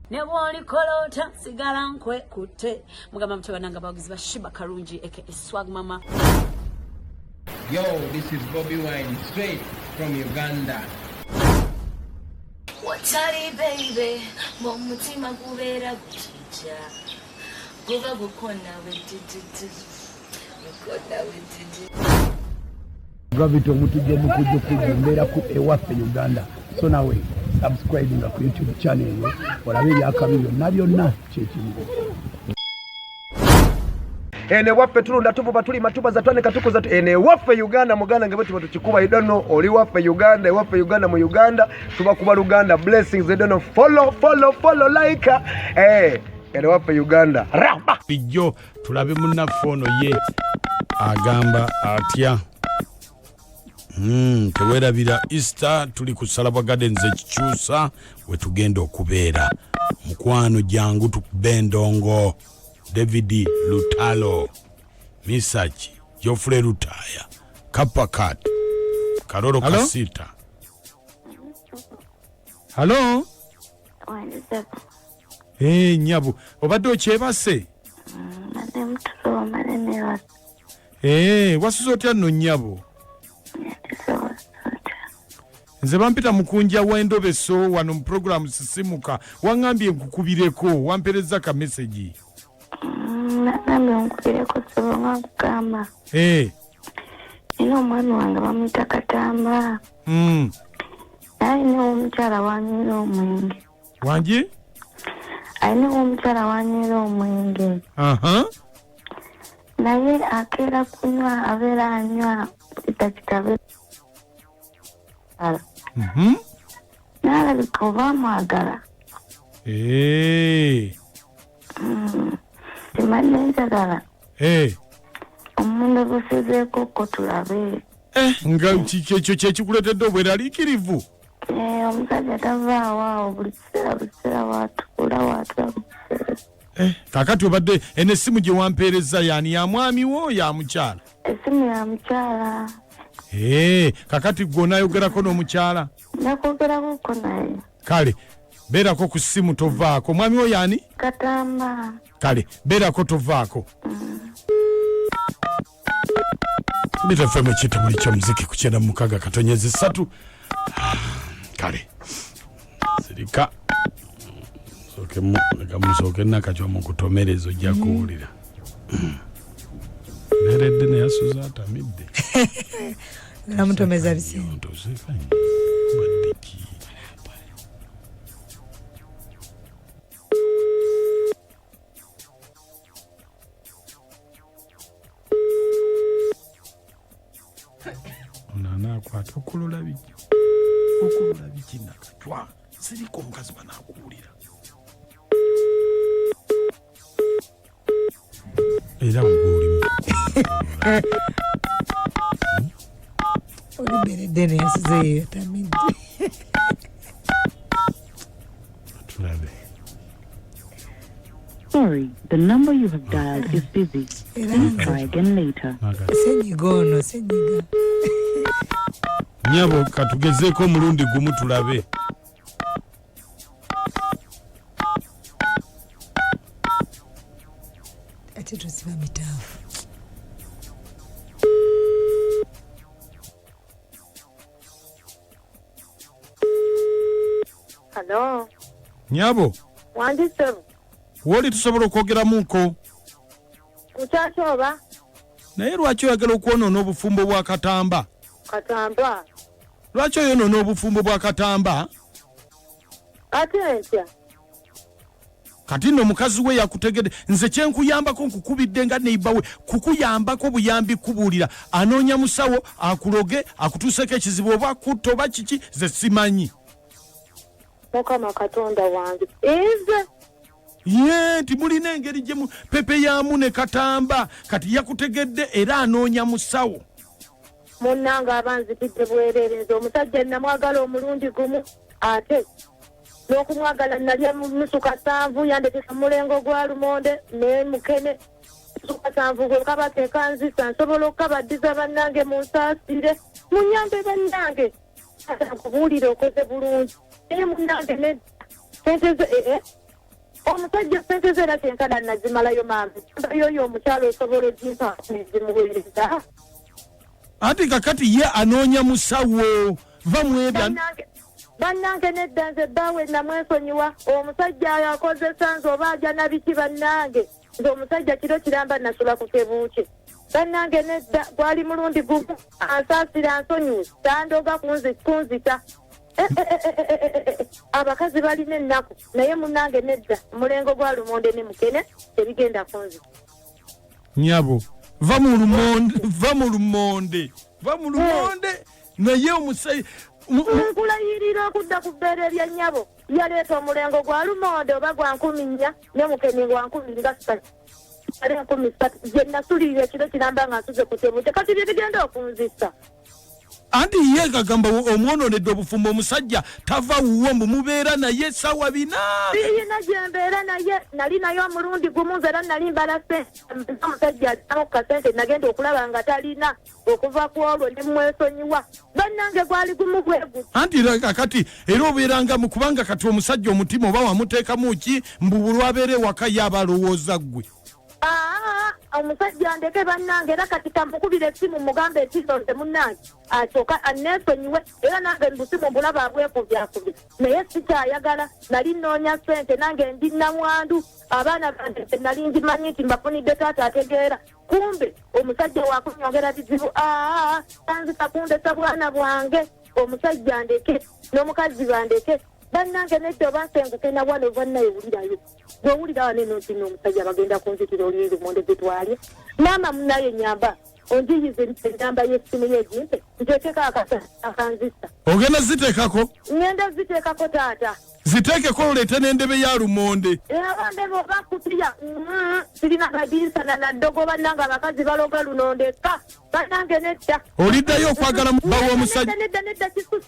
Nebwoli kolota sigala nkwe kutte mugamba mutabananga bagizi bashiba karungi aka swag mama. Yo, this is Bobby Wange straight from Uganda. Watari baby mumutima kubera gutija kuva gukona wetiti gukona wetiti Gravity omutuje mukuje kumbera ku ewaffe Uganda. So nawe subscribing ku YouTube channel yo olabe byakabiro nabyonna kyekimu. Ene waffe tulunda tuvuba tuli matuba za twane katuko za ene waffe Uganda muganda ngebe tuba tukikuba I don't know oli waffe Uganda waffe Uganda mu Uganda tuba kuba Uganda blessings I don't know follow like ene waffe Uganda ramba bijjo tulabe munnafono ye agamba atya tewerabira Easter tuli ku Salaba Gardens ekikyusa we tugenda okubeera mukwano jangu tukubendongo David Lutalo Misachi Jofre Lutaya Kapakat Karoro Hello? Kasita Hello Nyabu obadde okyebase wasuze otya nno Nyabu nze bampita Mukunja w'endobeso wano mu program sisimuka wangambye nkukubireko wampereza ka message nami nkubireko sobonga kugamba ino omwami wange bamuyita Katamba ayina omukyala wanywera omwenge Wange ayina omukyala wanywera omwenge naye akeera kunywa abeera anywa takitabe n'alabika oba amwagala temanyi njagala omuntu gusizeeko ko tulabe nga ekyo kyekikuleetedde obweraliikirivu omusajja tavaawo awo buli kiseera watula kakati obadde eno essimu gye wampeereza yaani ya mwami wo ya mukyala essimu ya mukyala kakati gwe onaayogerako n'omukyala nakwogerako naye kale beerako ku ssimu tovaako mwami wo yaani Katamba kale beerako tovaako nitafemu ekito buli kyomuziki ku 96.3 kale sirika musooke nakajwa mu kutomerezo ojja kuwulira Beledene yasuza atamidde namutomeza bisi kwata okulola bijina katwa siriko omukazi banakuwulira era bw'oli oli Beledene yasizeeyo tamidde tulabe. Sorry, the number you have dialed is busy. Please try again later. Senyiga ono senyiga Nyabo katugezeeko omulundi gumu tulabe. ate tusiba mitaafu. Hello. Nyabo. Wandise. Woli tusobola okwogeramuko. Kukyakyoba. Naye lwaki oyagala okwonoona obufumbo bwa Katamba? Katamba. Lwaki oyonoona obufumbo bwa Katamba? Ate ntya. Kati nno mukazi we yakutegedde nze kyenkuyambako nkukubidde nga neibawe kukuyambako buyambi kubuulira anoonya musawo akuloge akutuuseko ekizibu oba kutto oba kiki ze simanyi. Mukama Katonda wange eze nti mulina engeri gye pepe yamu ne Katamba kati yakutegedde era anoonya musawo. Munnanga abanzikidde bwereereza omusajja namwagala omulundi gumu ate n'okumwagala nalya musu kasanvu yandekeka mulengo gwa lumonde ne mukene musu kasanvu gwe kabateeka nzisa nsobola okukabaddiza bannange munsaasire munyambe bannange kubuulira okoze bulungi naye munnange ne sente ze omusajja sente ze era tenkana nazimalayo maami yoyo omukyalo osobola ozimpa nezimuweereza ati kakati ye anoonya musawo va mwebya bannange nedda nze bbaawe namwesonyiwa omusajja akozesa nze oba ajja nabiki bannange nze omusajja kiro kiramba nasula ku kebuuke bannange nedda gwali mulundi gumu ansaasira ansonyiwe tandoga kunzita abakazi balina ennaku naye munnange nedda mulengo gwa lumonde ne mukene tebigenda kunzita nyabo va mu lumonde naye omusajja nkulayirira okudda ku bbeere lya nnyabo yaleeta omulengo gwa lumonde oba gwa 10 ne mukene gwa 10 nga 3 ali 13 gye nasulirira ekiro kiramba nga nsuze ku tebuute kati bye bigenda okunzisa anti ye kagamba omwononedde obufumbo omusajja tava wuwo mbu mubeera naye sawa bina yina gye mbeera naye nali naye omulundi gumu nze era nali mbala sente omusajja alinamu ku kasente nagenda okulaba nga talina okuva ku olwo ne mwesonyiwa bannange gwali gumu bweguti anti kakati era obeeranga mu kubanga kati omusajja omutima oba wamuteekamu ki mbu bulwabeera ewaka yaba alowooza ggwe omusajja ndeke bannange era kati kamukubira essimu mugambe ekizonze munnange akyokka anneesonyiwe era nange mbusimu bulaba abwekubyakubye naye sikyayagala nali nnoonya ssente nange ndi namwandu abaana bange nali ngimanyi nti mbafunidde taata ategeera kumbe omusajja wakunyongera bizibu tanzita kundesa bwana bwange omusajja ndeke n'omukazi bandeke bannange nedda oba nsenguke na wano bannayewulirayo bwewulira wano eno nti n'omusajja bagenda kunzitira oli lumonde zetwalye maama munaye Nyamba onjiyize enamba y'essimu yegimpe nteekeko akanzisa ogenda ziteekako ngenda ziteekako taata ziteekeko oleete n'endebe ya lumonde ndebe oba kupirya sirina kadirisana na ddogo bannange abakazi baloga lunondeka bannange nedda oliddayo okwagala bawa omusajja nedda kisuse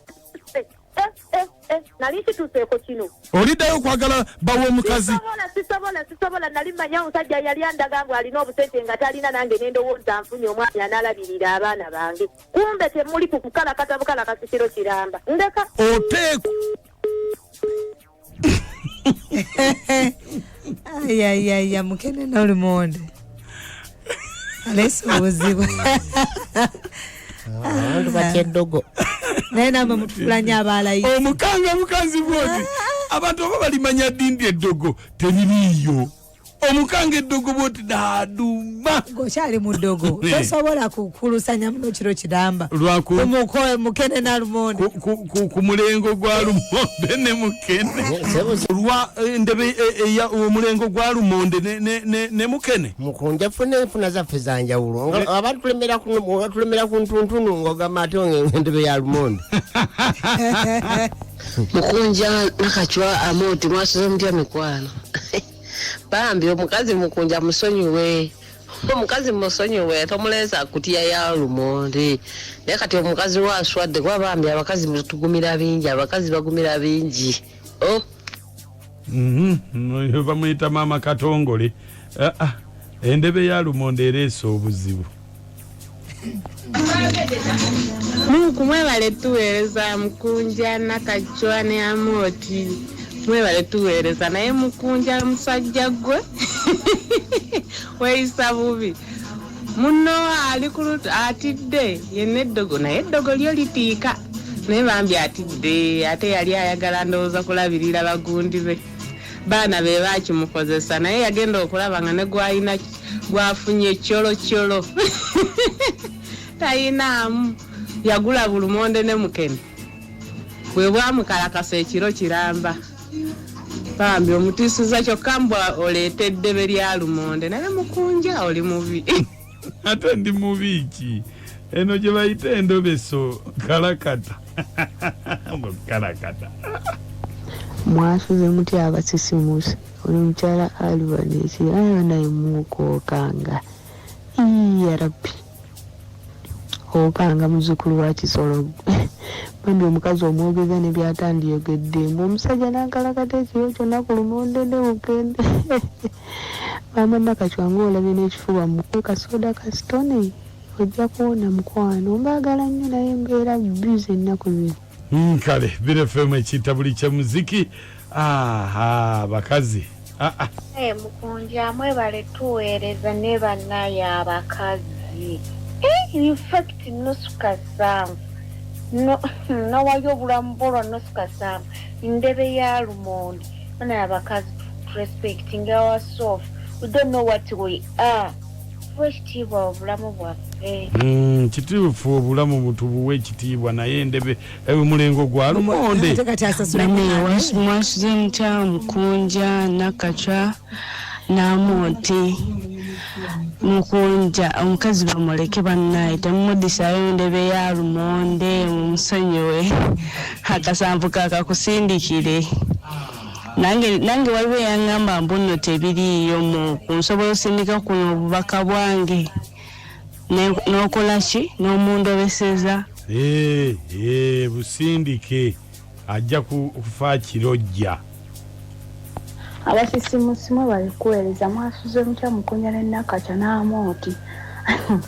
nali kituseeko kino oliddayo okwagala bawa omukazi sisobola nali manya omusajja yali andaga ngu alina obusente nga talina nange nendowooza nfunye omwana analabirira abaana bange kumbe temuli ku kukalakata bukalakasi kiro kiramba ndeka oteeku ayayaya mukene n'olumonde aleese obuzibu abantu batya eddogo naye namwe mutufulanya abaalayi omukanga mukazi bwoti abantu oba balimanya dindi eddogo teririiyo omukanga eddogo bwoti daaduma gokyali mu ddogo tosobola kukulusanya muno kiro kiramba mukene nalumonde ku mulengo gwa lumonde ne mukene olwa endebe omulengo gwa lumonde ne mukene mukunja funa zaffe zanjawulo abantu tulemera ku ntuntunu ng'ogamba ate endebe ya lumonde Mukunja nakachwa amoti mwasuze mutya mikwano bambi omukazi mukunja musonyiwe omukazi musonyiwe tomuleza kutiya ya lumonde naye kati omukazi waswadde kwa bambi abakazi tugumira bingi abakazi bagumira bingi bamuyita maama katongole endebe ya lumonde ereese obuzibu Mungu mwebale tuweereza Mukunja nakachwa ne amoti mwebale tuweereza naye Mukunja musajja gwe weeyisa bubi muno ali atidde yenna eddogo naye eddogo lyo litiika naye bambi atidde ate yali ayagala ndowooza kulabirira bagundi be baana be baakimukozesa naye yagenda okulaba nga ne gwalina gwafunye kyolo tayinaamu yagula bulumonde ne mukene bwe bwamukalakasa ekiro kiramba bambi omutiisuza kyokka mbwa oleeta eddebe lya lumonde naye Mukunja oli mubi ate ndi mubi ki eno gye bayita endobeso kalakata kalakata mwasuze mutya abasisimusa oli mukyala alibaneki naye mukookanga ya rabbi okanga muzukulu wa kisolo bambi omukazi omwogeza ne byatandiyogedde mbu omusajja n'akalakata ekiro kyonna ku lumonde ne mukende maama nakachwanga olabye n'ekifuba mukwe kasoda kasitone ojja kuwona mukwano mbaagala nnyo naye mbeera bize ennaku zino Kale BFM ekitabuli kya muziki. Aha bakazi. Mukunja mwebale tuweereza ne bannaye abakazi. In fact nosuka Sam. No wayo bulamu bolo nosuka Sam. Indebe ya Lumonde. Bana abakazi respecting ourselves. We don't know what we are. Kitiibwa obulamu bwaffe. Kitiibwa obulamu butubuwe ekitiibwa naye ndebe mulengo gwa Lumonde. Mwasuze mutya Mukunja Nakachwa Namoti Mukunja omukazi bamuleke bannaye temumudisayo ndebe ya Lumonde mumusonyiwe akasanvu kakakusindikire. Nange waliwo yangamba mbuno tebiriyo mu kunsobola osindika kuno obubaka bwange n'okola ki n'omundobeseza busindike ajja kufa kirojja abasisimusimu bali kuweereza mwasuze mutya Mukunja ne Nakachwa Namoti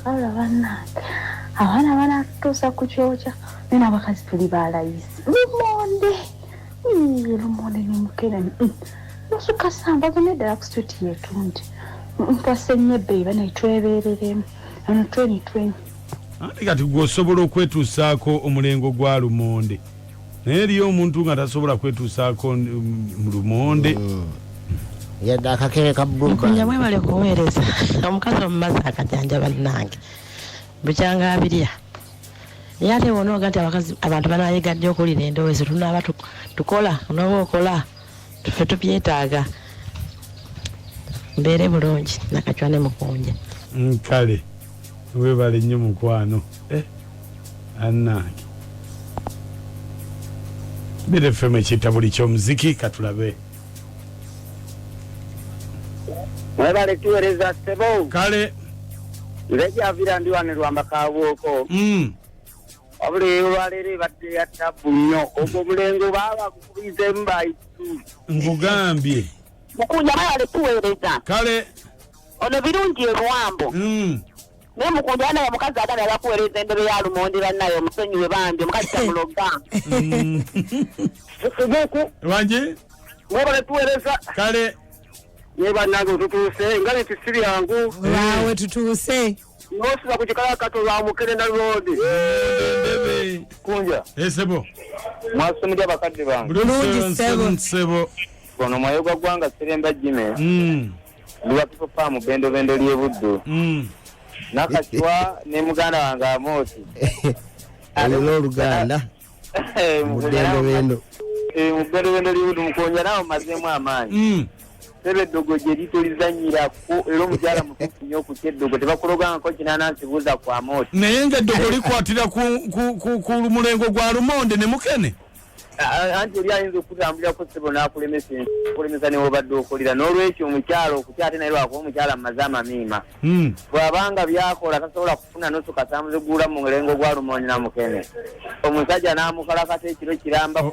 abaana banatuusa ku kyokya nena abakazi tuli balayisi Lumonde Lumonde ni mukene nosuka Samba ddala ku street yetundi mpasenye beba netwebereremu ano 2020 kati gwosobola okwetuusaako omulengo gwa Lumonde naye eriyo omuntu nga tasobola kwetuusaako mu Lumonde yadda akakere kabbuka Mukunja mwebale kuweereza omukazi omumazi akajanja bannange bukyanga abirya yate wono gati abakazi abantu banayigadde okulira endowooza tunaaba tukola onoba okola tufe tubyetaaga mbeere bulungi Nakachwa ne Mukunja kale webale nnyo mukwano annange BFM ekitabuli ky'omuziki katulabe mwebale tuweereza ssebo kale lejavira ndi wane Lwamba Kaabwoko wabula olwaleero ebadde ya tabu nnyo ogwo omulengo baaba kukubizeemu bayitu nkugambye Mukunja mwebale tuweereza kale ono birungi eruwambo naye Mukunja naye omukazi agana yabakuweereza endebe ya Lumonde bannaye omusonyiwe bambi omukazi tamuloga Wange mwebale tuweereza kale ye bannange tutuuse nga nti siri yangu waawe tutuuse nosuza ku kikala kato lwa mukene na Lumonde Kunja sebo mwasomudde abakadde bange bulungi sebo ono mwayoga gwanga Seremba Jime ndiwa tukopa mu bendo ly'ebuddu Nakachwa ne muganda wange Amoti alelo Luganda mu bendo ly'ebuddu Mukunja nawo mazemu amaanyi sebe dogo gye litolizanyirako era omukyala mutuufu nnyo okutya eddogo tebakulogangako kinanansi buuza ku Amoti naye nga eddogo likwatira ku mulengo gwa Lumonde ne Mukene anti oli ayinza okutambulirako ssebo n'akulemesa newobadde okolera n'olwekyo omukyala okutya ate naye lwakuba omukyala mumaze amamiima bw'abanga byakola tasobola kufuna nusu kasamuze guula mu mulengo gwa Lumonde na Mukene omusajja n'amukalakata ekiro kiramba ku